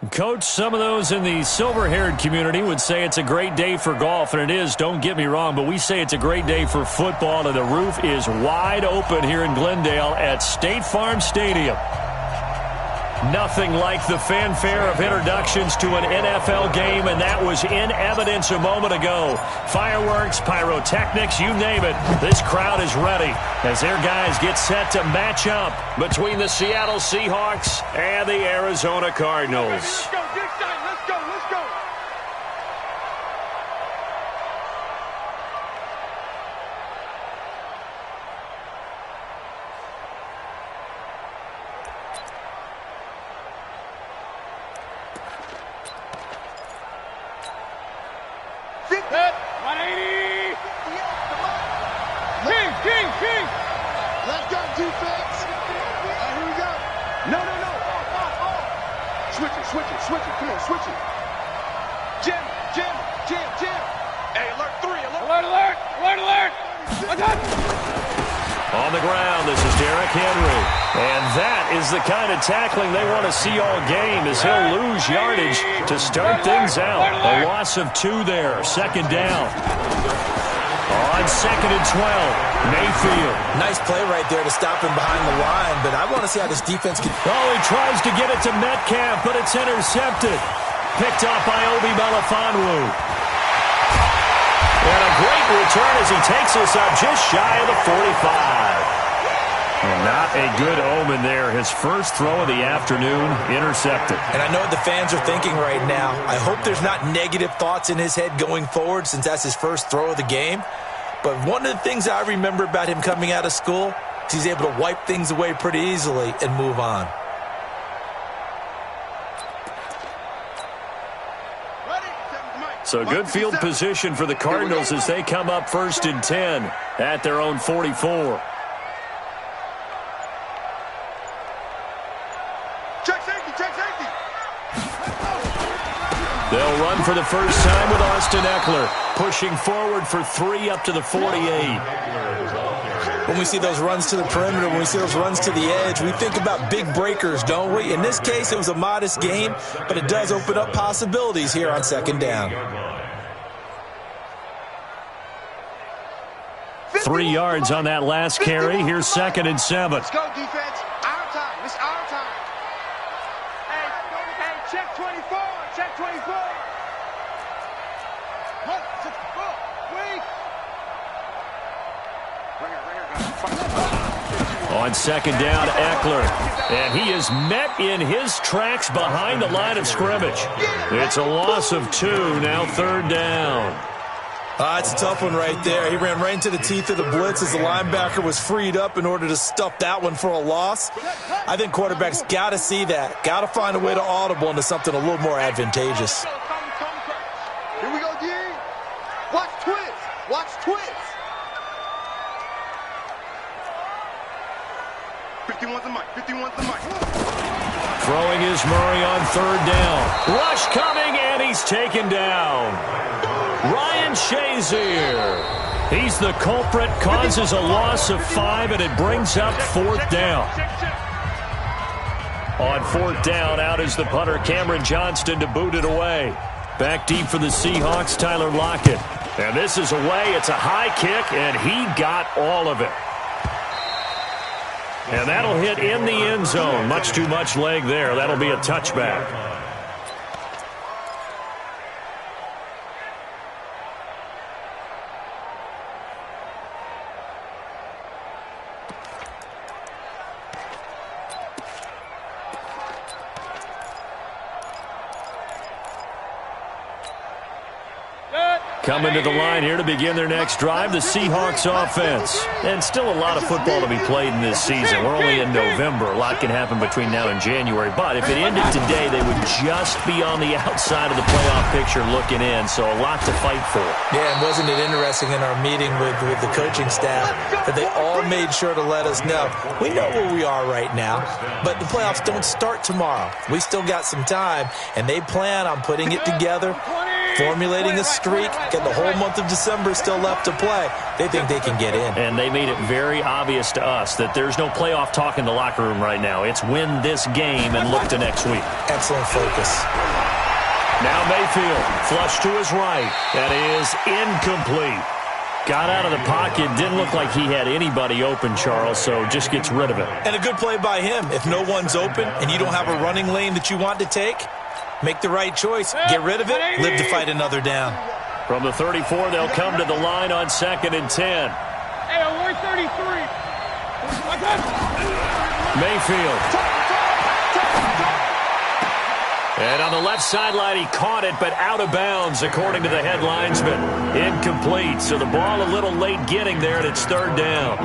Coach, some of those in the silver-haired community would say it's a great day for golf, and it is, don't get me wrong, but we say it's a great day for football, and the roof is wide open here in Glendale at State Farm Stadium. Nothing like the fanfare of introductions to an NFL game, and that was in evidence a moment ago. Fireworks, pyrotechnics, you name it. This crowd is ready as their guys get set to match up between the Seattle Seahawks and the Arizona Cardinals. Let's go, let's go, let's go. King. Let's go, defense. Here we go. No. Switch it. Come on, switch it. Jim. Hey, alert 3. Alert. On the ground, this is Derrick Henry. And that is the kind of tackling they want to see all game, as he'll lose yardage to start things out. A loss of 2 there, second down. On 2nd and 12, Mayfield. Nice play right there to stop him behind the line, but I want to see how this defense can... Oh, he tries to get it to Metcalf, but it's intercepted. Picked off by Obi Melifonwu. And a great return as he takes us up just shy of the 45. And not a good omen there. His first throw of the afternoon, intercepted. And I know what the fans are thinking right now. I hope there's not negative thoughts in his head going forward, since that's his first throw of the game. But one of the things I remember about him coming out of school is he's able to wipe things away pretty easily and move on. So good field position for the Cardinals as they come up 1st and 10 at their own 44. Check safety. They'll run for the first time with Austin Eckler, pushing forward for 3 up to the 48. When we see those runs to the perimeter, when we see those runs to the edge, we think about big breakers, don't we? In this case, it was a modest game, but it does open up possibilities here on 2nd down. 3 yards on that last carry. Here's 2nd and 7. Let's go, defense. Our time. It's our time. Hey, check 24. Check 24. On 2nd down, Eckler. And he is met in his tracks behind the line of scrimmage. It's a loss of 2, now 3rd down. It's a tough one right there. He ran right into the teeth of the blitz as the linebacker was freed up in order to stuff that one for a loss. I think quarterbacks got to see that. Got to find a way to audible into something a little more advantageous. Here we go, D. Watch twist. 51's the mic. Throwing is Murray on 3rd down. Rush coming, and he's taken down. Ryan Shazier. He's the culprit, causes a loss of 5, and it brings up 4th down. On 4th down, out is the punter, Cameron Johnston, to boot it away. Back deep for the Seahawks, Tyler Lockett. And this is away. It's a high kick, and he got all of it. And that'll hit in the end zone. Much too much leg there. That'll be a touchback. Coming to the line here to begin their next drive, the Seahawks offense. And still a lot of football to be played in this season. We're only in November. A lot can happen between now and January. But if it ended today, they would just be on the outside of the playoff picture looking in. So a lot to fight for. Yeah, and wasn't it interesting in our meeting with the coaching staff that they all made sure to let us know, we know where we are right now, but the playoffs don't start tomorrow. We still got some time, and they plan on putting it together formulating a streak, and the whole month of December still left to play. They think they can get in. And they made it very obvious to us that there's no playoff talk in the locker room right now. It's win this game and look to next week. Excellent focus. Now Mayfield, flush to his right. That is incomplete. Got out of the pocket. Didn't look like he had anybody open, Charles, so just gets rid of it. And a good play by him. If no one's open and you don't have a running lane that you want to take, make the right choice. Get rid of it. Live to fight another down. From the 34, they'll come to the line on 2nd and 10. Hey, we're 33. Mayfield. And on the left sideline, he caught it, but out of bounds, according to the head linesman. Incomplete. So the ball a little late getting there, and it's 3rd down.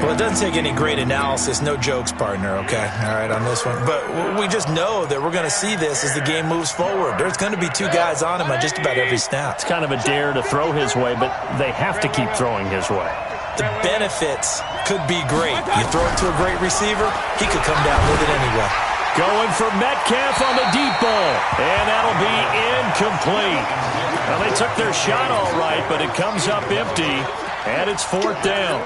Well, it doesn't take any great analysis. No jokes, partner, okay? All right, on this one. But we just know that we're going to see this as the game moves forward. There's going to be 2 guys on him on just about every snap. It's kind of a dare to throw his way, but they have to keep throwing his way. The benefits could be great. You throw it to a great receiver, he could come down with it anyway. Going for Metcalf on the deep ball. And that'll be incomplete. Well, they took their shot all right, but it comes up empty, and it's 4th down.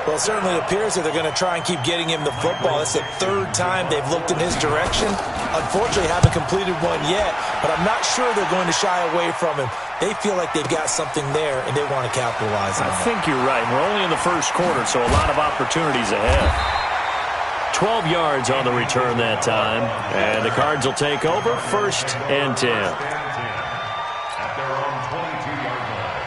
Well, it certainly appears that they're going to try and keep getting him the football. That's the 3rd time they've looked in his direction. Unfortunately, haven't completed one yet, but I'm not sure they're going to shy away from him. They feel like they've got something there, and they want to capitalize on it. I think you're right. We're only in the 1st quarter, so a lot of opportunities ahead. 12 yards on the return that time, and the Cards will take over 1st and 10. At their own 22-yard line.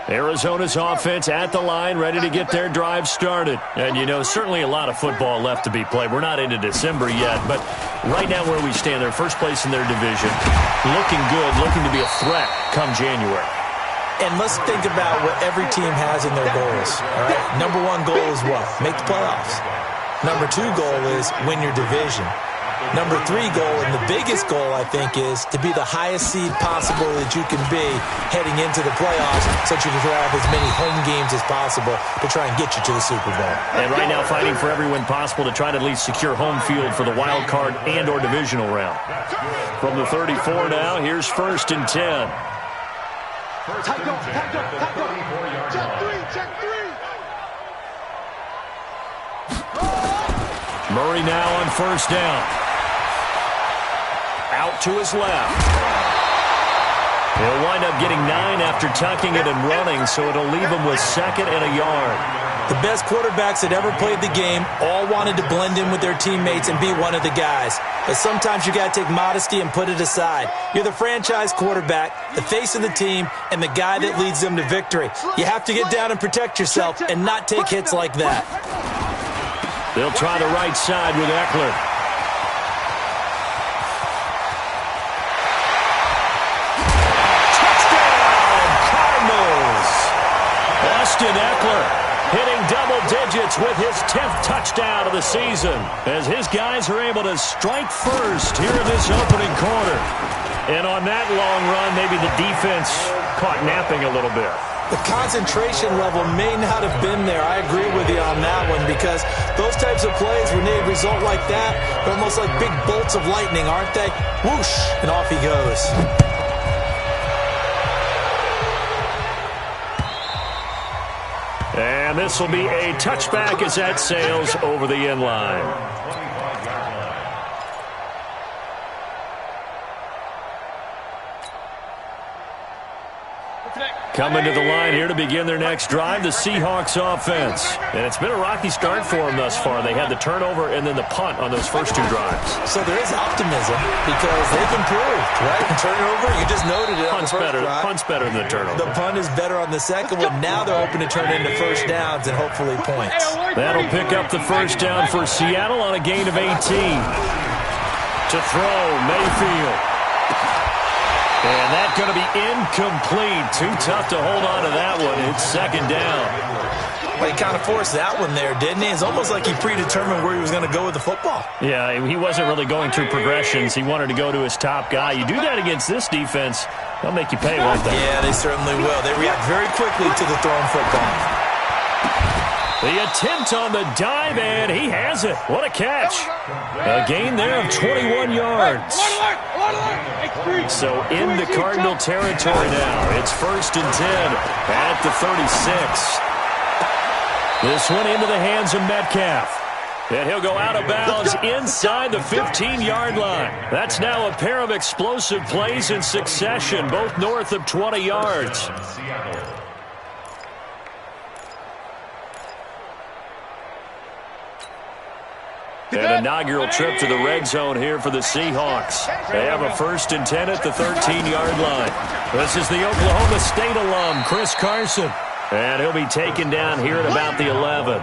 Arizona's offense at the line, ready to get their drive started. And, you know, certainly a lot of football left to be played. We're not into December yet, but right now where we stand, they're first place in their division. Looking good, looking to be a threat come January. And let's think about what every team has in their goals. All right? Number 1 goal is what? Make the playoffs. Number 2 goal is win your division. Number 3 goal, and the biggest goal, I think, is to be the highest seed possible that you can be heading into the playoffs so that you can have as many home games as possible to try and get you to the Super Bowl. And right now fighting for every win possible to try to at least secure home field for the wild card and or divisional round. From the 34 now, here's 1st and 10. Check 3, check 3. Murray now on 1st down. Out to his left. He'll wind up getting 9 after tucking it and running, so it'll leave him with 2nd and a yard. The best quarterbacks that ever played the game all wanted to blend in with their teammates and be one of the guys. But sometimes you got to take modesty and put it aside. You're the franchise quarterback, the face of the team, and the guy that leads them to victory. You have to get down and protect yourself and not take hits like that. They'll try the right side with Eckler. Austin Eckler hitting double digits with his 10th touchdown of the season as his guys are able to strike first here in this opening quarter. And on that long run, maybe the defense caught napping a little bit. The concentration level may not have been there. I agree with you on that one because those types of plays, when they result like that, they're almost like big bolts of lightning, aren't they? Whoosh, and off he goes. And this will be a touchback as that sails over the end line. Coming to the line here to begin their next drive, the Seahawks offense. And it's been a rocky start for them thus far. They had the turnover and then the punt on those first 2 drives. So there is optimism because they've improved, right? And turnover, you just noted it on the first drive. Punt's better than the turnover. The punt is better on the second one. Now they're hoping to turn into first downs and hopefully points. That'll pick up the first down for Seattle on a gain of 18. To throw, Mayfield. And that's going to be incomplete. Too tough to hold on to that one. It's 2nd down. Well, he kind of forced that one there, didn't he? It's almost like he predetermined where he was going to go with the football. Yeah, he wasn't really going through progressions. He wanted to go to his top guy. You do that against this defense, they'll make you pay, won't they? Yeah, they certainly will. They react very quickly to the thrown football. The attempt on the dive, and he has it. What a catch. A gain there of 21 yards. So into Cardinal territory now. It's 1st and 10 at the 36. This one into the hands of Metcalf. And he'll go out of bounds inside the 15-yard line. That's now a pair of explosive plays in succession, both north of 20 yards. An inaugural trip to the red zone here for the Seahawks. They have a 1st and 10 at the 13-yard line. This is the Oklahoma State alum, Chris Carson. And he'll be taken down here at about the 11.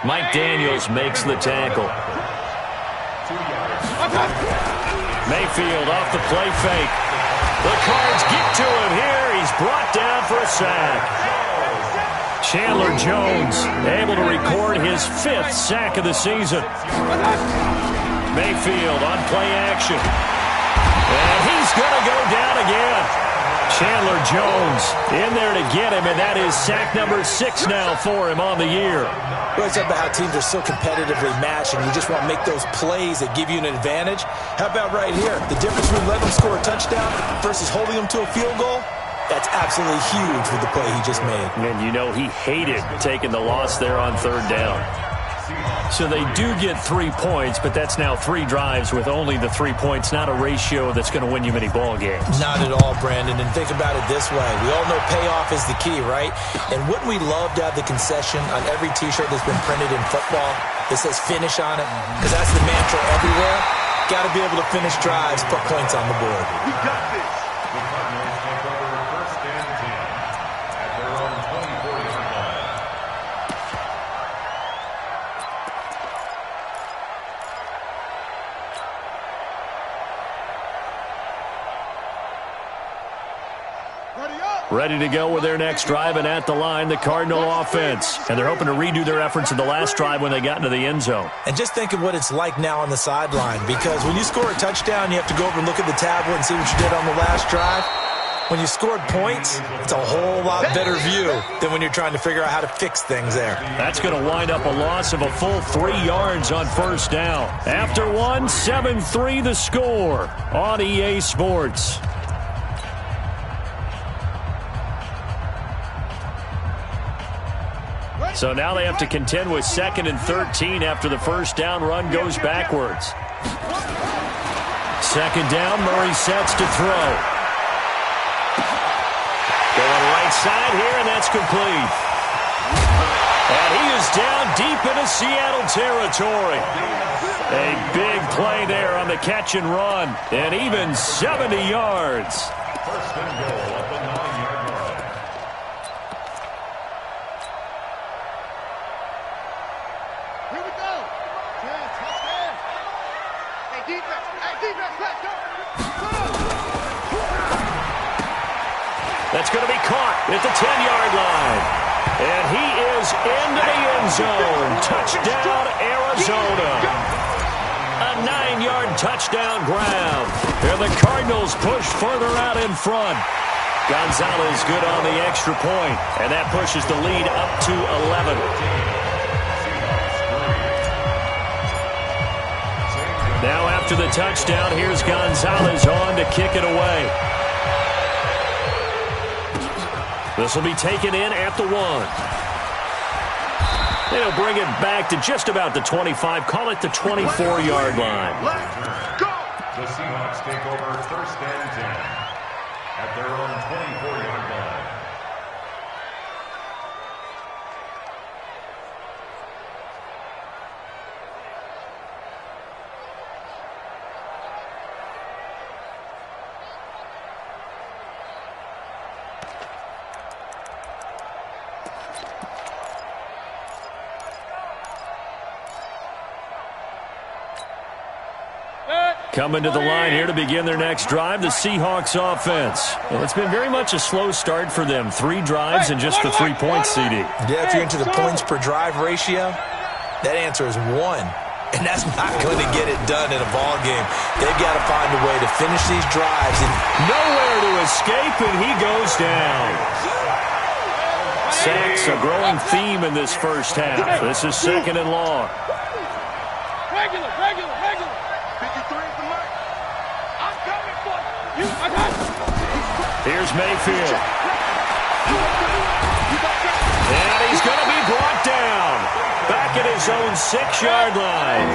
Mike Daniels makes the tackle. Mayfield off the play fake. The Cards get to him here. He's brought down for a sack. Chandler Jones able to record his 5th sack of the season. Mayfield on play action. And he's going to go down again. Chandler Jones in there to get him, and that is sack number 6 now for him on the year. Well, it's about how teams are so competitively matched, and you just want to make those plays that give you an advantage. How about right here? The difference between letting them score a touchdown versus holding them to a field goal? That's absolutely huge with the play he just made. And you know he hated taking the loss there on 3rd down. So they do get 3 points, but that's now 3 drives with only the 3 points, not a ratio that's going to win you many ball games. Not at all, Brandon. And think about it this way. We all know payoff is the key, right? And wouldn't we love to have the concession on every T-shirt that's been printed in football that says finish on it? Because that's the mantra everywhere. Got to be able to finish drives, put points on the board. We got this. The Cardinals take over 1st and 10 at their own 24-yard line. Ready to go with their next drive, and at the line, the Cardinal offense. And they're hoping to redo their efforts in the last drive when they got into the end zone. And just think of what it's like now on the sideline, because when you score a touchdown, you have to go over and look at the tablet and see what you did on the last drive. When you scored points, it's a whole lot better view than when you're trying to figure out how to fix things there. That's going to wind up a loss of a full 3 yards on 1st down. After one, 7-3 the score on EA Sports. So now they have to contend with 2nd and 13 after the 1st down run goes backwards. 2nd down, Murray sets to throw. Going right side here, and that's complete. And he is down deep into Seattle territory. A big play there on the catch and run, and even 70 yards. 1st and goal at the 9-yard line. Here we go. Touchdown. Hey, defense. Let's go. That's going to be caught at the 10-yard line. And he is into the end zone. Touchdown, Arizona. A 9-yard touchdown ground. And the Cardinals push further out in front. Gonzalez good on the extra point, and that pushes the lead up to 11. Now after the touchdown, here's Gonzalez on to kick it away. This will be taken in at the 1. They'll bring it back to just about the 25, call it the 24-yard line. Let's go. The Seahawks take over 1st and 10 at their own 24-yard line. Set. Coming to the line here to begin their next drive, the Seahawks offense. Well, it's been very much a slow start for them. 3 drives and just the 3 points, CD. Yeah, if you're into the points per drive ratio, that answer is 1. And that's not going to get it done in a ball game. They've got to find a way to finish these drives. And nowhere to escape, and he goes down. Sacks, a growing theme in this first half. This is 2nd and long. Regular. 53 is the mark. I'm coming for you. I got you. Here's Mayfield. And he's going to be brought down. Back at his own 6-yard line.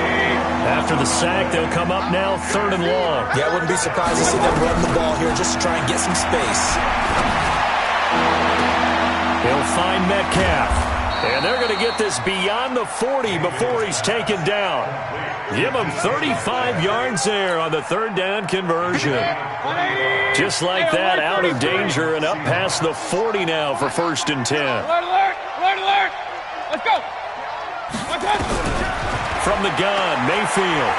After the sack, they'll come up now 3rd and long. Yeah, I wouldn't be surprised to see them run the ball here just to try and get some space. He'll find Metcalf. And they're going to get this beyond the 40 before he's taken down. Give him 35 yards there on the 3rd down conversion. Just like that, out of danger and up past the 40 now for 1st and 10. Alert! Let's go! From the gun, Mayfield.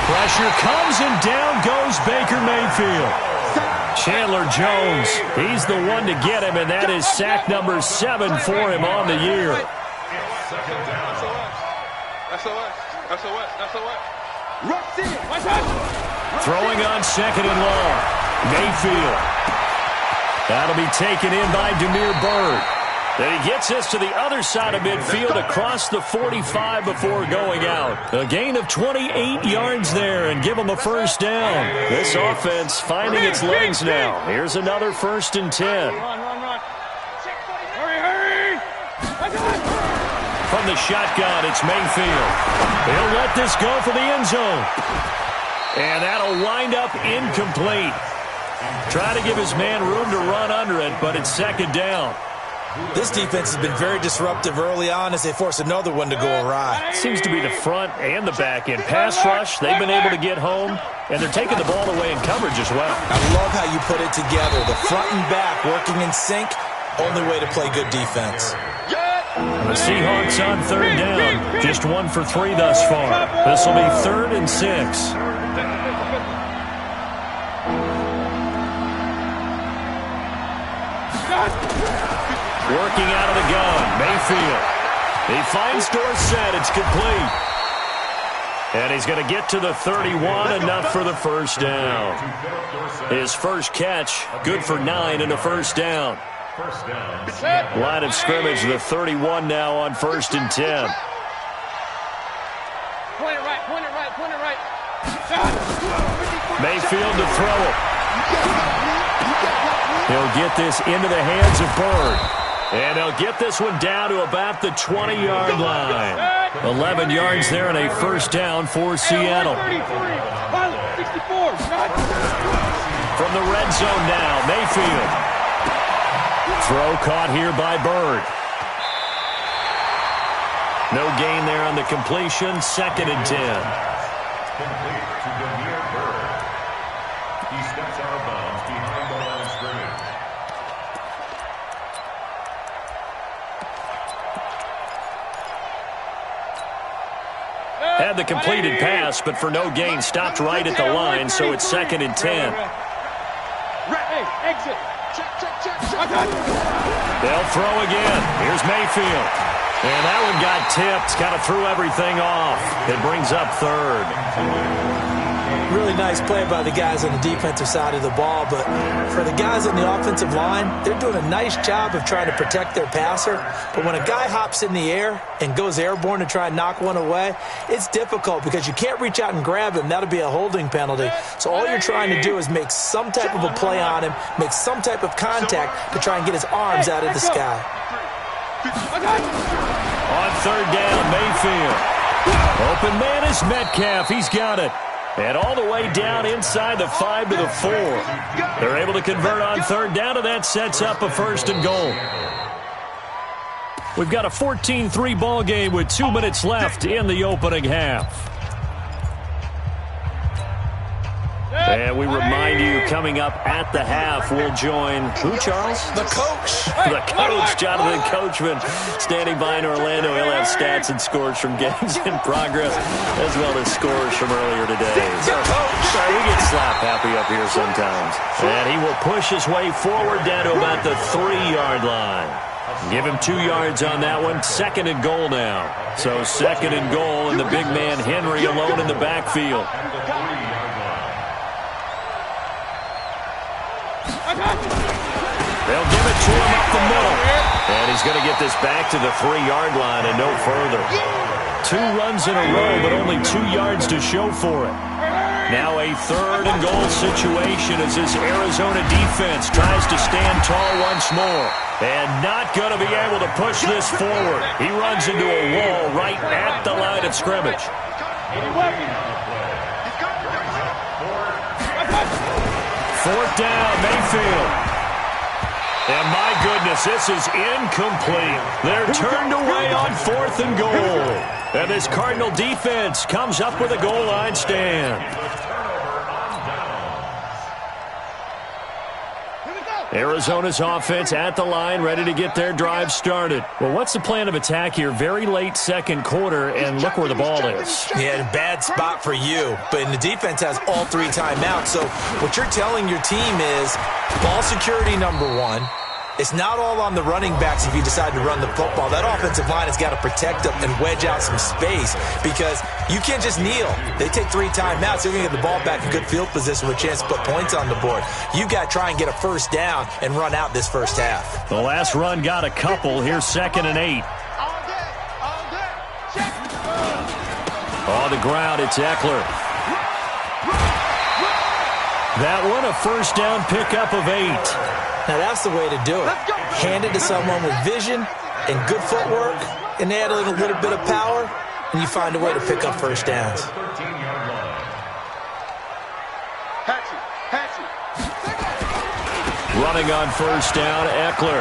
Pressure comes and down goes Baker Mayfield. Chandler Jones, he's the one to get him, and that is sack number 7 for him on the year. Throwing on 2nd and long. Mayfield. That'll be taken in by Damiere Byrd. And he gets us to the other side of midfield across the 45 before going out. A gain of 28 yards there and give him a 1st down. This offense finding its legs now. Here's another 1st and 10. Run. Hurry! From the shotgun, it's Mayfield. He'll let this go for the end zone. And that'll wind up incomplete. Try to give his man room to run under it, but it's 2nd down. This defense has been very disruptive early on as they force another one to go awry. Seems to be the front and the back end. Pass rush, they've been able to get home, and they're taking the ball away in coverage as well. I love how you put it together. The front and back working in sync, only way to play good defense. The Seahawks on 3rd down. Just 1 for 3 thus far. This will be 3rd and 6. Working out of the gun, Mayfield. He finds Dorsett. It's complete. And he's going to get to the 31, enough for the 1st down. His first catch, good for 9 and a 1st down. Line of scrimmage, the 31 now on 1st and 10. Point it right. Mayfield to throw it. He'll get this into the hands of Byrd. And they'll get this one down to about the 20-yard line. 11 yards there and a 1st down for Seattle. From the red zone now, Mayfield. Throw caught here by Byrd. No gain there on the completion. 2nd and 10. Complete to Damiere Byrd. He steps out of bounds behind the line of scrimmage. Had the completed pass, but for no gain, stopped right at the line, so it's 2nd and 10. Exit. Check. They'll throw again. Here's Mayfield. And that one got tipped, kind of threw everything off. It brings up 3rd. Really nice play by the guys on the defensive side of the ball, but for the guys on the offensive line, they're doing a nice job of trying to protect their passer. But when a guy hops in the air and goes airborne to try and knock one away, it's difficult because you can't reach out and grab him. That'll be a holding penalty. So all you're trying to do is make some type of a play on him, make some type of contact to try and get his arms out of the sky. On 3rd down, Mayfield. Open man is Metcalf. He's got it. And all the way down inside the 5 to the 4. They're able to convert on 3rd down, and that sets up a 1st and goal. We've got a 14-3 ball game with 2 minutes left in the opening half. And we remind you, coming up at the half, we'll join who, Charles? The coach. The coach, Jonathan Coachman, standing by in Orlando. He'll have stats and scores from games in progress, as well as scores from earlier today. So, sorry, we get slap happy up here sometimes. And he will push his way forward down to about the 3-yard line. Give him 2 yards on that one. 2nd and goal now. So 2nd and goal, and the big man Henry alone in the backfield. They'll give it to him up the middle. And he's going to get this back to the 3-yard line and no further. 2 runs in a row, but only 2 yards to show for it. Now a 3rd and goal situation as this Arizona defense tries to stand tall once more. And not going to be able to push this forward. He runs into a wall right at the line of scrimmage. 4th down, Mayfield. And my goodness, this is incomplete. They're turned away on 4th and goal. And this Cardinal defense comes up with a goal line stand. Arizona's offense at the line, ready to get their drive started. Well, what's the plan of attack here? Very late 2nd quarter, and look where the ball is. Yeah, bad spot for you. But the defense has all 3 timeouts. So what you're telling your team is ball security number 1. It's not all on the running backs if you decide to run the football. That offensive line has got to protect them and wedge out some space because you can't just kneel. They take 3 timeouts. They're going to get the ball back in good field position with a chance to put points on the board. You've got to try and get a 1st down and run out this first half. The last run got a couple. Here's 2nd and 8. On the ground, it's Eckler. That one, a 1st down pickup of 8. Now, that's the way to do it. Hand it to someone with vision and good footwork, and add a little bit of power, and you find a way to pick up 1st downs. Running on 1st down, Eckler.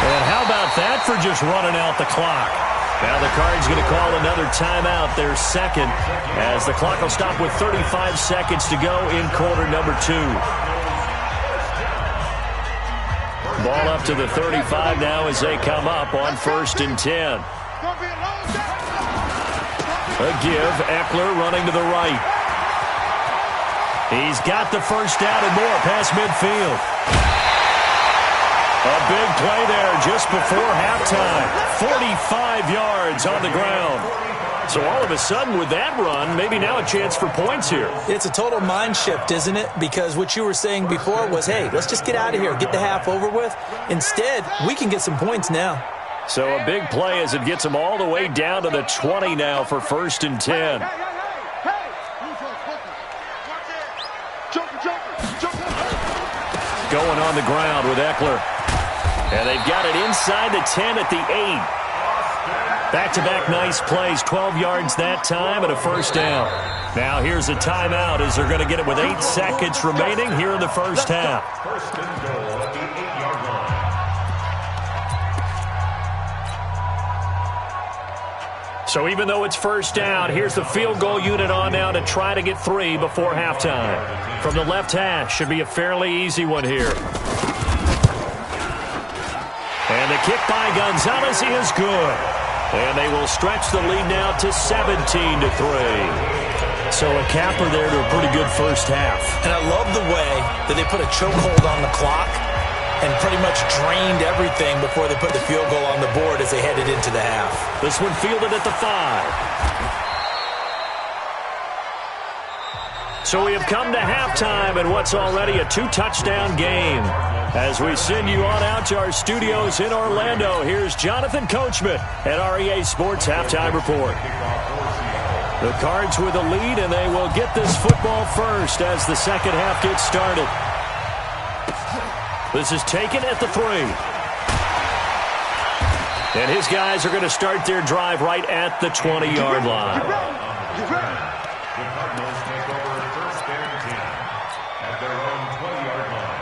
And how about that for just running out the clock? Now the Cards going to call another timeout, their 2nd, as the clock will stop with 35 seconds to go in quarter number 2. Ball up to the 35 now as they come up on 1st and 10. A give, Eckler running to the right. He's got the 1st down and more past midfield. A big play there just before halftime. 45 yards on the ground. So all of a sudden with that run, maybe now a chance for points here. It's a total mind shift, isn't it? Because what you were saying before was, hey, let's just get out of here, get the half over with. Instead, we can get some points now. So a big play as it gets them all the way down to the 20 now for 1st and 10. Going on the ground with Eckler. And they've got it inside the 10 at the 8. Back-to-back nice plays, 12 yards that time and a 1st down. Now here's a timeout as they're going to get it with 8 seconds remaining here in the first half. 1st and goal at the 8-yard line. So even though it's 1st down, here's the field goal unit on now to try to get 3 before halftime. From the left hash, should be a fairly easy one here. And the kick by Gonzalez is good. And they will stretch the lead now to 17-3. So a capper there to a pretty good first half. And I love the way that they put a chokehold on the clock and pretty much drained everything before they put the field goal on the board as they headed into the half. This one fielded at the 5. So we have come to halftime in what's already a 2-touchdown game. As we send you on out to our studios in Orlando, here's Jonathan Coachman at REA Sports Halftime Report. The Cards with a lead, and they will get this football first as the second half gets started. This is taken at the 3. And his guys are going to start their drive right at the 20-yard line. The Cardinals take over 1st and 10 at their own 20-yard line.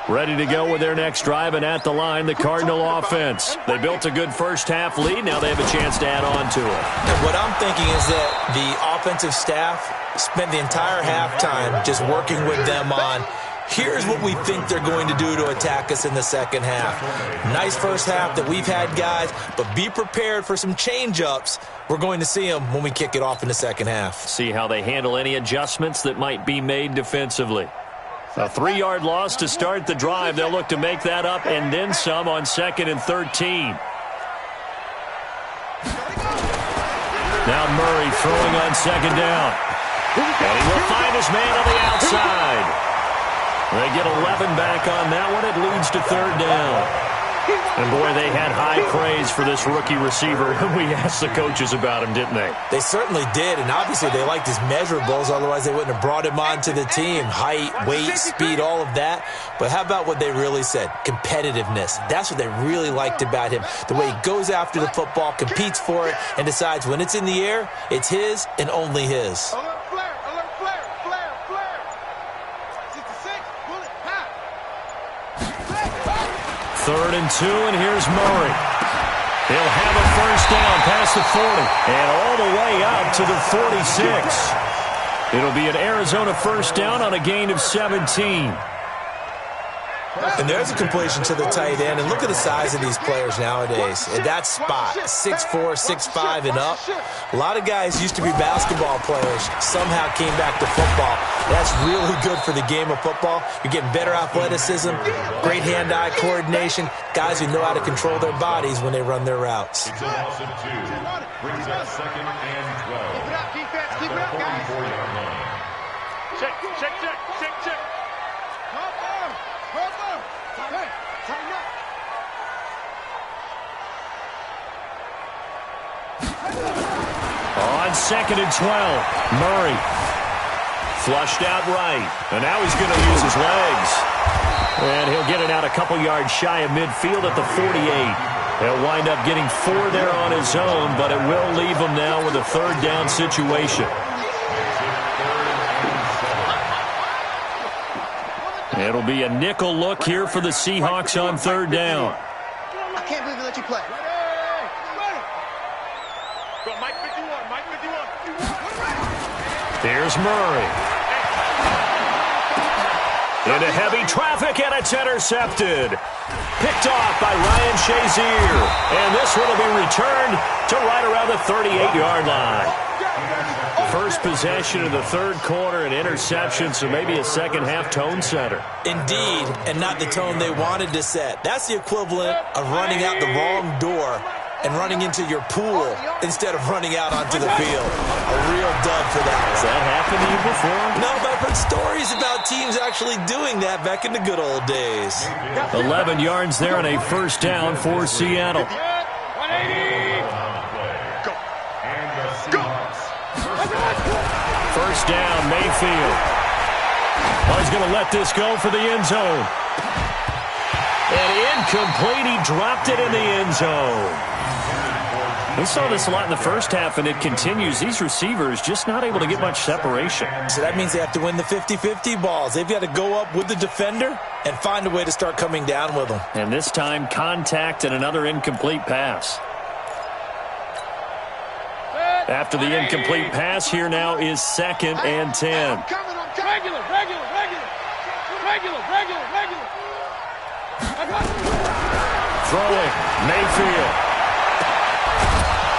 Ready to go with their next drive, and at the line, the Cardinal offense. They built a good first-half lead. Now they have a chance to add on to it. And what I'm thinking is that the offensive staff spent the entire halftime just working with them on Here's what we think they're going to do to attack us in the second half. Nice first half that we've had, guys, but be prepared for some change-ups. We're going to see them when we kick it off in the second half. See how they handle any adjustments that might be made defensively. A 3-yard loss to start the drive. They'll look to make that up and then some on 2nd and 13. Now Murray throwing on 2nd down. And he will find his man on the outside. They get 11 back on that one. It leads to 3rd down. And, boy, they had high praise for this rookie receiver when we asked the coaches about him, didn't they? They certainly did, and obviously they liked his measurables. Otherwise, they wouldn't have brought him onto the team. Height, weight, speed, all of that. But how about what they really said? Competitiveness. That's what they really liked about him. The way he goes after the football, competes for it, and decides when it's in the air, it's his and only his. Alert flare, alert flare, flare, flare. 66, bullet, hot. 3rd and 2, and here's Murray. He'll have a first down past the 40 and all the way up to the 46. It'll be an Arizona first down on a gain of 17. And there's a completion to the tight end. And look at the size of these players nowadays. At that spot, 6'4", 6'5", and up. A lot of guys used to be basketball players, somehow came back to football. That's really good for the game of football. You're getting better athleticism, great hand-eye coordination, guys who know how to control their bodies when they run their routes. It's a loss of 2. Brings up 2nd and 12. Keep it up, defense, keep it up, guys. 44-yard line. Check, check, check, check, check. Hey, tighten up. On 2nd and 12, Murray flushed out right, and now he's going to use his legs. And he'll get it out a couple yards shy of midfield at the 48. He'll wind up getting 4 there on his own, but it will leave him now with a 3rd down situation. It'll be a nickel look here for the Seahawks on 3rd down. I can't believe they let you play. Go, Mike 51, Mike 51. Here's Murray. Into heavy traffic, and it's intercepted. Picked off by Ryan Shazier. And this one will be returned to right around the 38-yard line. First possession of the 3rd quarter, an interception, so maybe a second-half tone setter. Indeed, and not the tone they wanted to set. That's the equivalent of running out the wrong door and running into your pool instead of running out onto the field. A real dud for that. Has that happened to you before? No, but I've heard stories about teams actually doing that back in the good old days. 11 yards there and a first down for Seattle. 180. Go. And the Seahawks. First down, Mayfield. Well, he's going to let this go for the end zone. And incomplete. He dropped it in the end zone. We saw this a lot in the first half, and it continues. These receivers just not able to get much separation. So that means they have to win the 50-50 balls. They've got to go up with the defender and find a way to start coming down with them. And this time, contact and another incomplete pass. After the incomplete pass, here now is 2nd and 10. I'm coming. Regular. Throwing, Mayfield.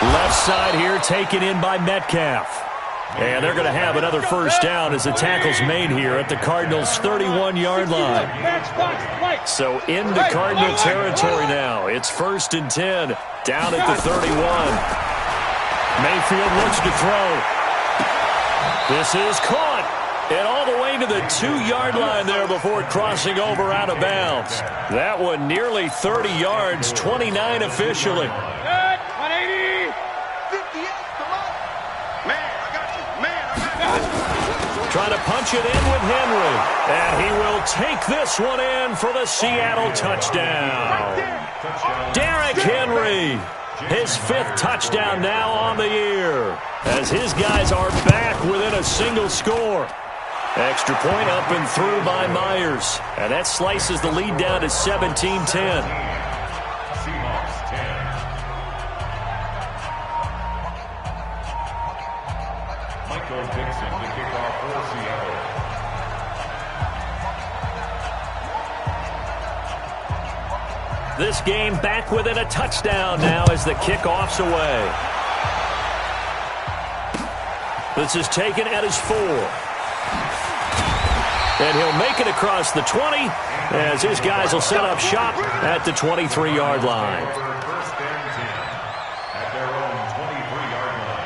Left side here taken in by Metcalf. And they're going to have another first down as the tackle's made here at the Cardinals' 31-yard line. So into Cardinal territory now. It's 1st and 10 down at the 31. Mayfield looks to throw. This is caught. And all the way to the 2-yard line there before crossing over out of bounds. That one nearly 30 yards, 29 officially. 180. 58, come on. Man, I got you. Trying to punch it in with Henry. And he will take this one in for the Seattle touchdown. Derrick Henry. His 5th touchdown now on the year. As his guys are back within a single score. Extra point up and through by Myers. And that slices the lead down to 17-10. Seahawks 10. Michael Dixon to kick off for Seattle. This game back within a touchdown now as the kickoff's away. This is taken at his 4. And he'll make it across the 20 as his guys will set up shop at the 23-yard line. First and 10 at their own 23-yard line.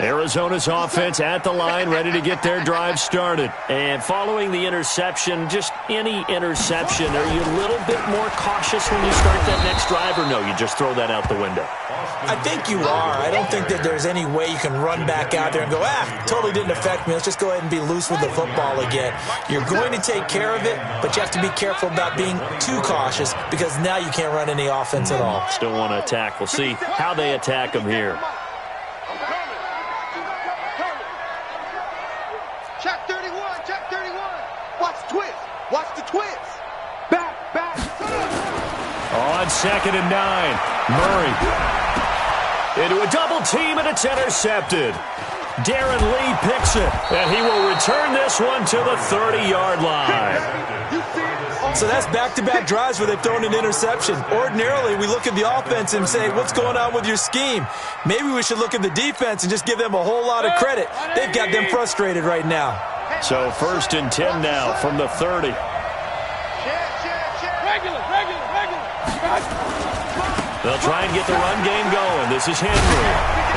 Arizona's offense at the line, ready to get their drive started. And following the interception, just any interception, are you a little bit more cautious when you start that next drive, or no, you just throw that out the window? I think you are. I don't think that there's any way you can run back out there and go, totally didn't affect me. Let's just go ahead and be loose with the football again. You're going to take care of it, but you have to be careful about being too cautious because now you can't run any offense at all. Still want to attack. We'll see how they attack them here. Check 31, check 31. Watch the twist. Watch the twist. Back. On 2nd and 9, Murray into a double team, and it's intercepted. Darren Lee picks it, and he will return this one to the 30-yard line. So that's back-to-back drives where they've thrown an interception. Ordinarily, we look at the offense and say, what's going on with your scheme? Maybe we should look at the defense and just give them a whole lot of credit. They've got them frustrated right now. So 1st and 10 now from the 30. They'll try and get the run game going. This is Henry.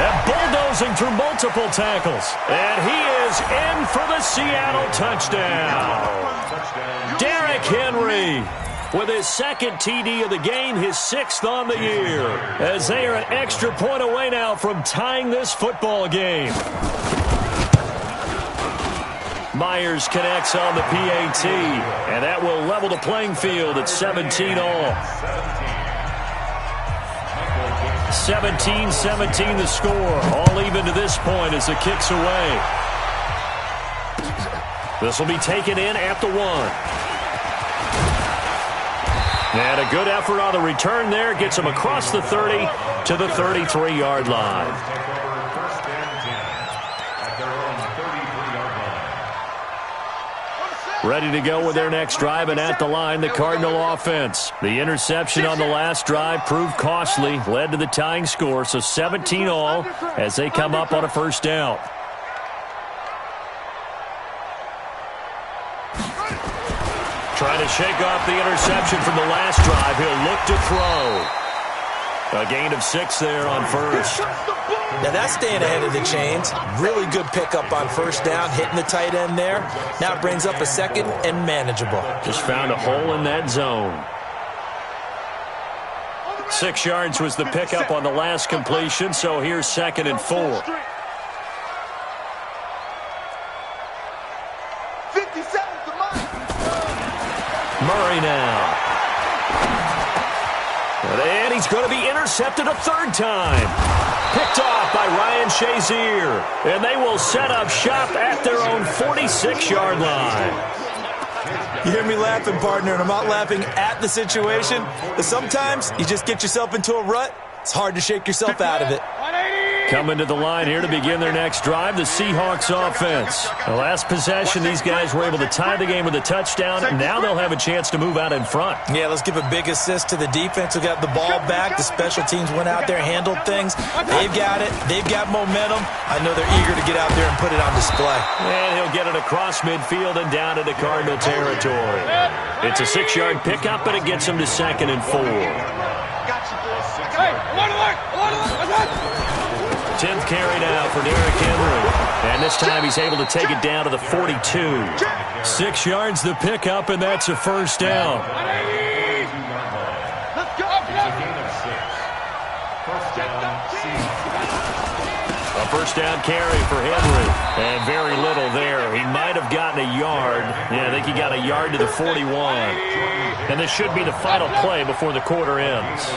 And bulldozing through multiple tackles. And he is in for the Seattle touchdown. Derrick Henry with his 2nd TD of the game, his 6th on the year. As they are an extra point away now from tying this football game. Myers connects on the PAT. And that will level the playing field at 17 all. 17-17 the score. All even to this point as the kick's away. This will be taken in at the 1. And a good effort on the return there. Gets him across the 30 to the 33-yard line. Ready to go with their next drive, and at the line, the Cardinal offense. The interception on the last drive proved costly, led to the tying score, so 17 all as they come up on a 1st down. Trying to shake off the interception from the last drive. He'll look to throw. A gain of 6 there on 1st. Now that's staying ahead of the chains. Really good pickup on 1st down, hitting the tight end there. Now it brings up a 2nd and manageable. Just found a hole in that zone. 6 yards was the pickup on the last completion, so here's 2nd and 4. 57 to Murray now. And he's going to be intercepted a 3rd time. Picked off by Ryan Shazier. And they will set up shop at their own 46-yard line. You hear me laughing, partner, and I'm not laughing at the situation. But sometimes you just get yourself into a rut. It's hard to shake yourself out of it. Coming to the line here to begin their next drive, the Seahawks offense. The last possession, these guys were able to tie the game with a touchdown. Now they'll have a chance to move out in front. Yeah, let's give a big assist to the defense who got the ball back. The special teams went out there, handled things. They've got it. They've got momentum. I know they're eager to get out there and put it on display. And he'll get it across midfield and down into Cardinal territory. It's a 6-yard pickup, but it gets him to 2nd and 4. 10th carry now for Derrick Henry. And this time he's able to take it down to the 42. 6 yards the pickup, and that's a 1st down. A 1st down carry for Henry. And very little there. He might have gotten a yard. Yeah, I think he got a yard to the 41. And this should be the final play before the quarter ends.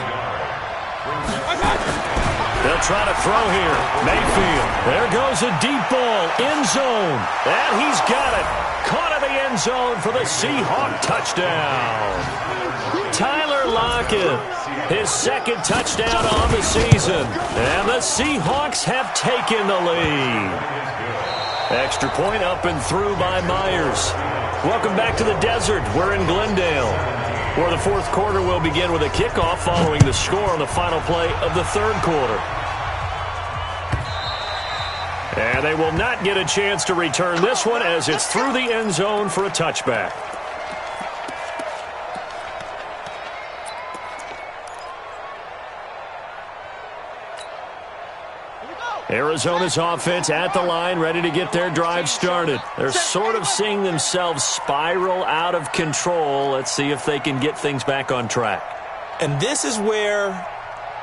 They'll try to throw here. Mayfield. There goes a deep ball. End zone. And he's got it. Caught in the end zone for the Seahawk touchdown. Tyler Lockett. His 2nd touchdown on the season. And the The Seahawks have taken the lead. Extra point up and through by Myers. Welcome back to the desert. We're in Glendale, where the fourth quarter will begin with a kickoff following the score on the final play of the third quarter. And they will not get a chance to return this one as it's through the end zone for a touchback. Arizona's offense at the line, ready to get their drive started. They're sort of seeing themselves spiral out of control. Let's see if they can get things back on track. And this is where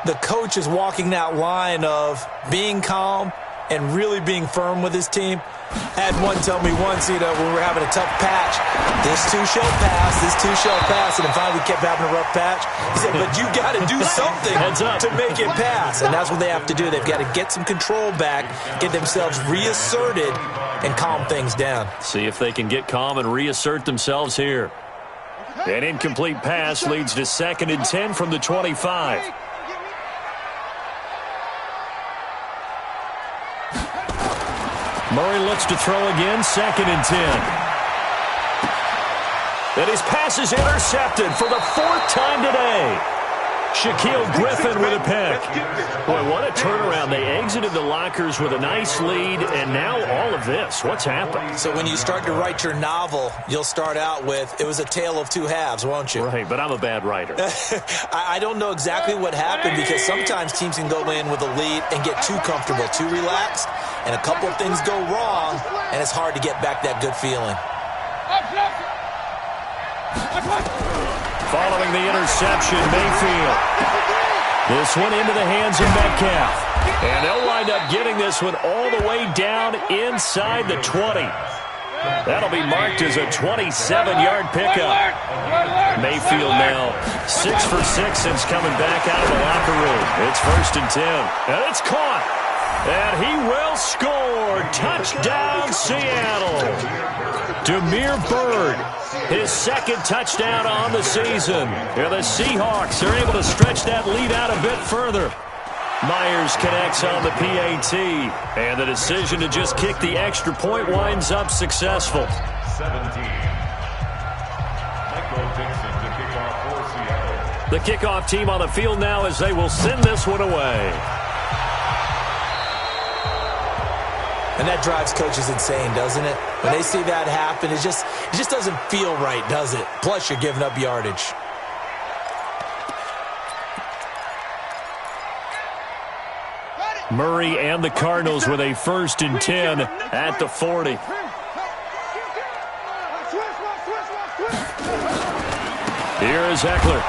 the coach is walking that line of being calm and really being firm with his team. I had one tell me once, when we were having a tough patch, this too shall pass, this too shall pass, and then finally we kept having a rough patch. He said, but you got to do something to make it pass, and that's what they have to do. They've got to get some control back, get themselves reasserted, and calm things down. See if they can get calm and reassert themselves here. An incomplete pass leads to 2nd and 10 from the 25. Murray looks to throw again, 2nd and 10. And his pass is intercepted for the 4th time today. Shaquille Griffin with a pick. Boy, what a turnaround. They exited the lockers with a nice lead, and now all of this. What's happened? So when you start to write your novel, you'll start out with, it was a tale of two halves, won't you? Right, but I'm a bad writer. I don't know exactly what happened because sometimes teams can go in with a lead and get too comfortable, too relaxed, and a couple of things go wrong, and it's hard to get back that good feeling. Following the interception, Mayfield. This one into the hands of Metcalf. And they'll wind up getting this one all the way down inside the 20. That'll be marked as a 27-yard pickup. Mayfield now 6 for 6 since coming back out of the locker room. It's 1st and 10. And it's caught. And he will score. Touchdown, Seattle. Damiere Byrd, his 2nd touchdown on the season. And the Seahawks are able to stretch that lead out a bit further. Myers connects on the PAT. And the decision to just kick the extra point winds up successful. 17. Michael Dixon to kick off for Seattle. The kickoff team on the field now as they will send this one away. And that drives coaches insane, doesn't it? When they see that happen, it just doesn't feel right, does it? Plus, you're giving up yardage. Murray and the Cardinals with a 1st and 10 at the 40. Here is Eckler.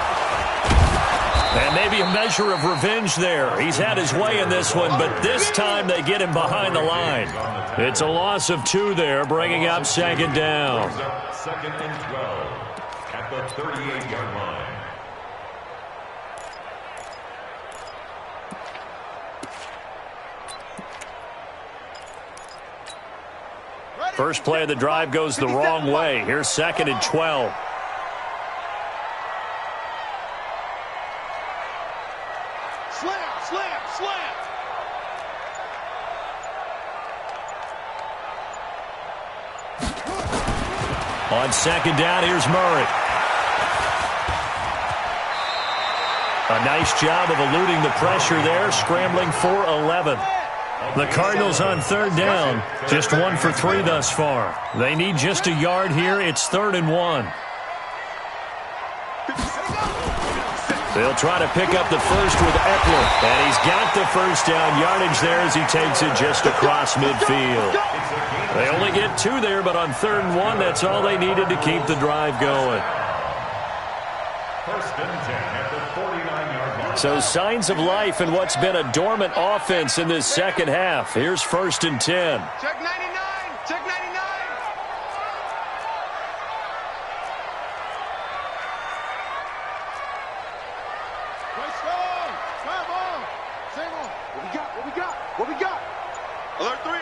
And maybe a measure of revenge there. He's had his way in this one, but this time they get him behind the line. It's a loss of 2 there, bringing up 2nd down. 2nd and 12 at the 38-yard line. First play of the drive goes the wrong way. Here's 2nd and 12. Slam! On 2nd down, here's Murray. A nice job of eluding the pressure there, scrambling for 11. The Cardinals on 3rd down, just 1 for 3 thus far. They need just a yard here. It's 3rd and 1. They'll try to pick up the first with Eckler. And he's got the first down yardage there as he takes it just across midfield. They only get 2 there, but on 3rd and 1, that's all they needed to keep the drive going. 1st and 10 at the 49-yard line. So signs of life in what's been a dormant offense in this second half. Here's 1st and 10. Check 99! Check 99! What we got? Alert 3!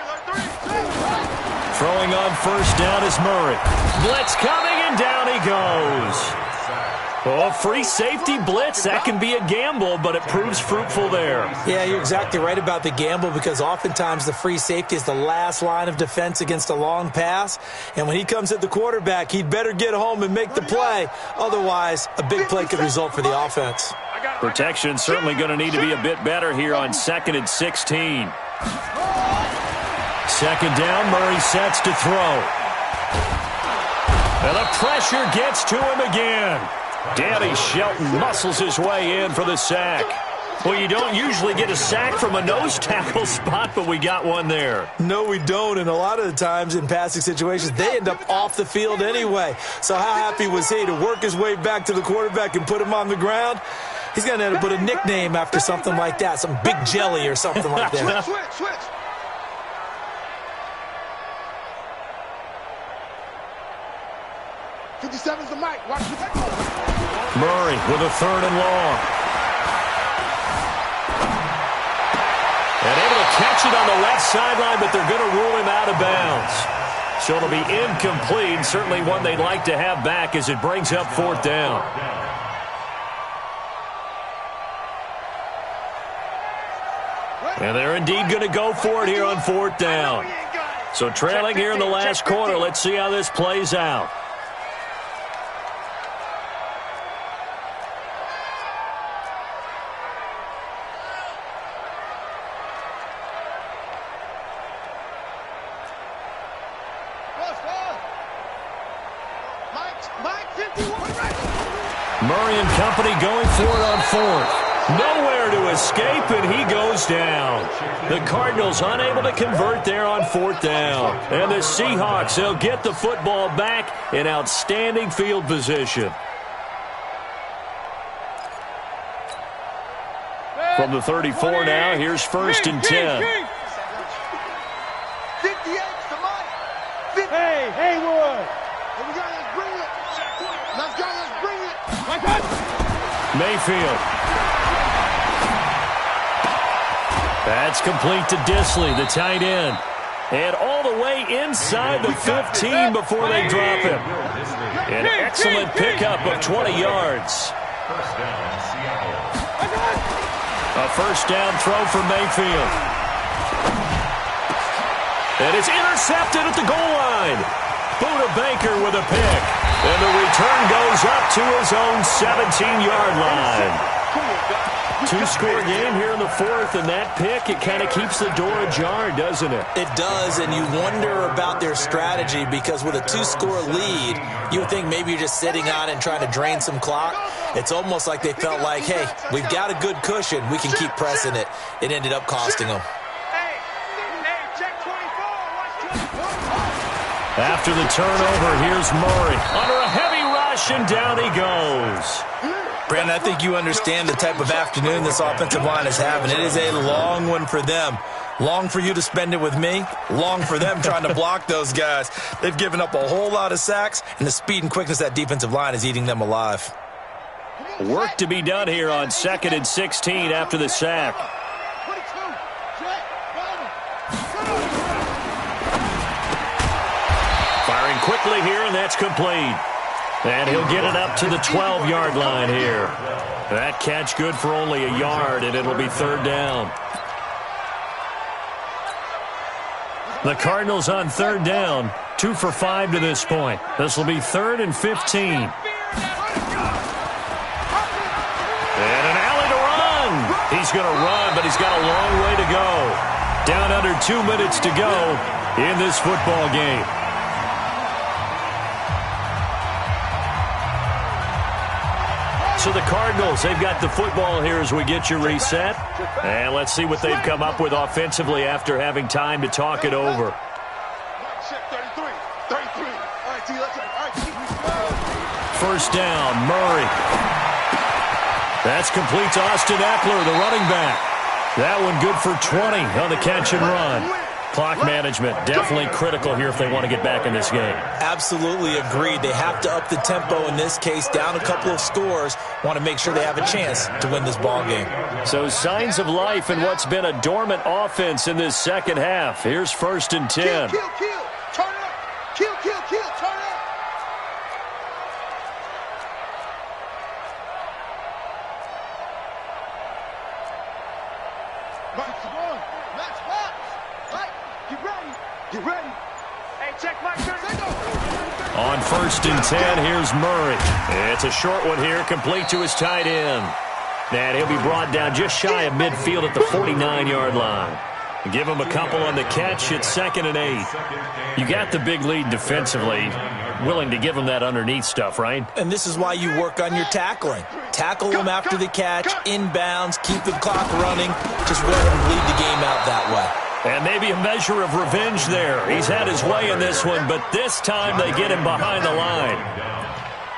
Throwing on 1st down is Murray. Blitz coming, and down he goes. Oh, free safety blitz. That can be a gamble, but it proves fruitful there. Yeah, you're exactly right about the gamble because oftentimes the free safety is the last line of defense against a long pass. And when he comes at the quarterback, he'd better get home and make the play. Otherwise, a big play could result for the offense. Protection certainly going to need to be a bit better here on 2nd and 16. Second down, Murray sets to throw. And the pressure gets to him again. Danny Shelton muscles his way in for the sack. Well, you don't usually get a sack from a nose tackle spot, but we got one there. No, we don't, and a lot of the times in passing situations, they end up off the field anyway. So how happy was he to work his way back to the quarterback and put him on the ground? He's going to end up with a nickname after something like that, some Big Jelly or something like that. Switch. 57's the mic. Watch the back. Murray with a 3rd and long. And able to catch it on the left sideline, but they're going to rule him out of bounds. So it'll be incomplete, certainly one they'd like to have back as it brings up 4th down. And they're indeed going to go for it here on 4th down. So trailing here in the last quarter, let's see how this plays out. Murray and company going for it on 4th. Nowhere to escape, and he goes down. The Cardinals unable to convert there on 4th down. And the Seahawks, they'll get the football back in outstanding field position. From the 34 now, here's 1st and 10. 58's the mic. Hey, Wood. Here we go, let's bring it. Let's go, let's bring it. Mayfield. That's complete to Disley, the tight end. And all the way inside the 15 before they drop him. An excellent pickup of 20 yards. First down, Seattle. A 1st down throw for Mayfield. And it's intercepted at the goal line. Buda Baker with a pick. And the return goes up to his own 17-yard line. 2-score game here in the 4th, and that pick, it kind of keeps the door ajar, doesn't it? It does, and you wonder about their strategy because with a 2-score lead, you would think maybe you're just sitting on it and trying to drain some clock. It's almost like they felt like, hey, we've got a good cushion. We can keep pressing it. It ended up costing them. After the turnover, here's Murray. Under a heavy rush, and down he goes. Brandon, I think you understand the type of afternoon this offensive line is having. It is a long one for them. Long for you to spend it with me. Long for them trying to block those guys. They've given up a whole lot of sacks, and the speed and quickness of that defensive line is eating them alive. Work to be done here on 2nd and 16 after the sack. Firing quickly here, and that's complete. And he'll get it up to the 12-yard line here. That catch good for only a yard, and it'll be 3rd down. The Cardinals on 3rd down, 2 for 5 to this point. This will be 3rd and 15. And an alley to run. He's going to run, but he's got a long way to go. Down under 2 minutes to go in this football game. So the Cardinals, they've got the football here as we get you reset. And let's see what they've come up with offensively after having time to talk it over. First down, Murray. That's complete to Austin Eckler, the running back. That one good for 20 on the catch and run. Clock management, definitely critical here if they want to get back in this game. Absolutely agreed. They have to up the tempo in this case, down a couple of scores. Want to make sure they have a chance to win this ball game. So signs of life in what's been a dormant offense in this second half. Here's 1st and 10. Kill. Turn up. Kill. Turn up. Get ready. Hey, check my turn. On 1st and 10, here's Murray. It's a short one here, complete to his tight end. And he'll be brought down just shy of midfield at the 49-yard line. Give him a couple on the catch. It's 2nd and 8. You got the big lead defensively. Willing to give him that underneath stuff, right? And this is why you work on your tackling. Tackle him after the catch, inbounds, keep the clock running. Just let him bleed the game out that way. And maybe a measure of revenge there. He's had his way in this one, but this time they get him behind the line.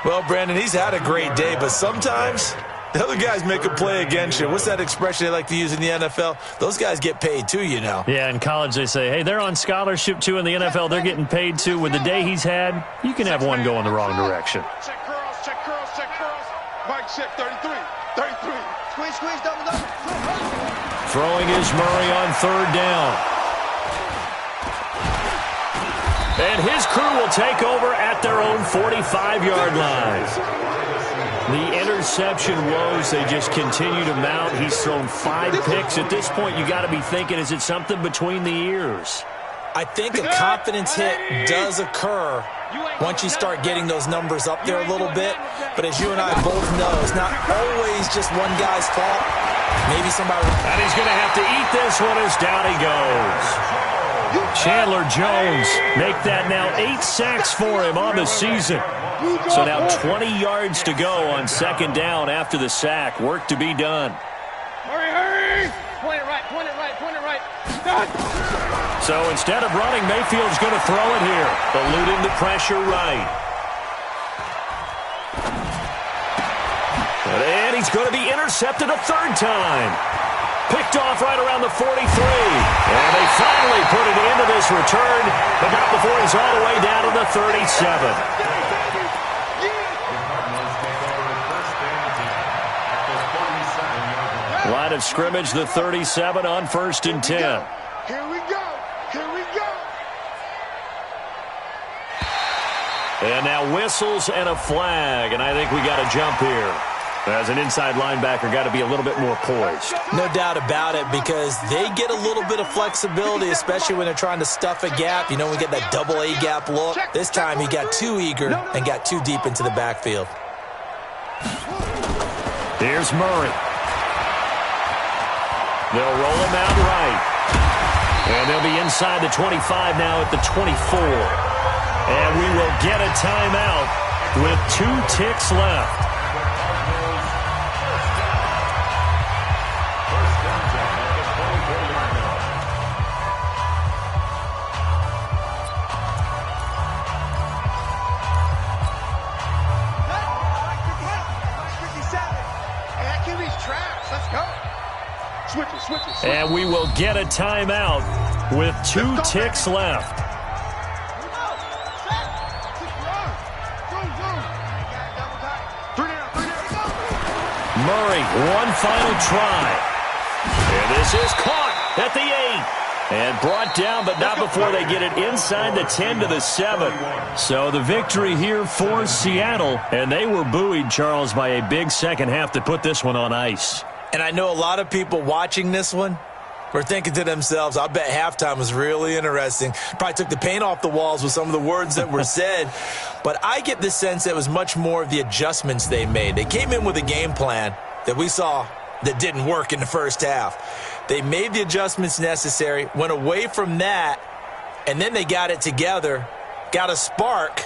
Well, Brandon, he's had a great day, but sometimes the other guys make a play against you. What's that expression they like to use in the NFL? Those guys get paid too, you know. Yeah, in college they say, hey, they're on scholarship too. In the NFL, they're getting paid too. With the day he's had, you can have one go in the wrong direction. Check curls, check curls, check curls. Mike check 33, 33. Squeeze, double. Throwing is Murray on 3rd down. And his crew will take over at their own 45-yard line. The interception woes, they just continue to mount. He's thrown 5 picks. At this point, you got to be thinking, is it something between the ears? I think a confidence hit does occur once you start getting those numbers up there a little bit. But as you and I both know, it's not always just one guy's fault. Maybe somebody... And he's going to have to eat this one as down he goes. Chandler Jones make that now 8 sacks for him on the season. So now 20 yards to go on 2nd down after the sack. Work to be done. Hurry! Point it right. So instead of running, Mayfield's going to throw it here. Eluding the pressure right. And he's going to be intercepted a 3rd time. Picked off right around the 43. And they finally put it into this return, but not before he's all the way down to the 37. Line of scrimmage, the 37 on 1st and 10. Here we go. And now whistles and a flag, and I think we got a jump here. As an inside linebacker, got to be a little bit more poised. No doubt about it, because they get a little bit of flexibility, especially when they're trying to stuff a gap. You know, we get that double A gap look. This time he got too eager and got too deep into the backfield. Here's Murray. They'll roll him out right. And they'll be inside the 25 now at the 24. And we will get a timeout with 2 ticks left. And we will get a timeout with 2 ticks left. Murray, one final try. And this is caught at the 8. And brought down, but not before they get it inside the 10 to the 7. So the victory here for Seattle. And they were buoyed, Charles, by a big second half to put this one on ice. And I know a lot of people watching this one were thinking to themselves, I bet halftime was really interesting. Probably took the paint off the walls with some of the words that were said. But I get the sense that it was much more of the adjustments they made. They came in with a game plan that we saw that didn't work in the first half. They made the adjustments necessary, went away from that, and then they got it together, got a spark,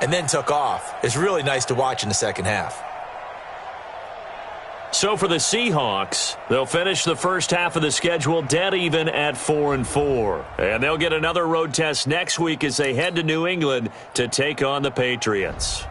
and then took off. It's really nice to watch in the second half. So for the Seahawks, they'll finish the first half of the schedule dead even at 4-4. And they'll get another road test next week as they head to New England to take on the Patriots.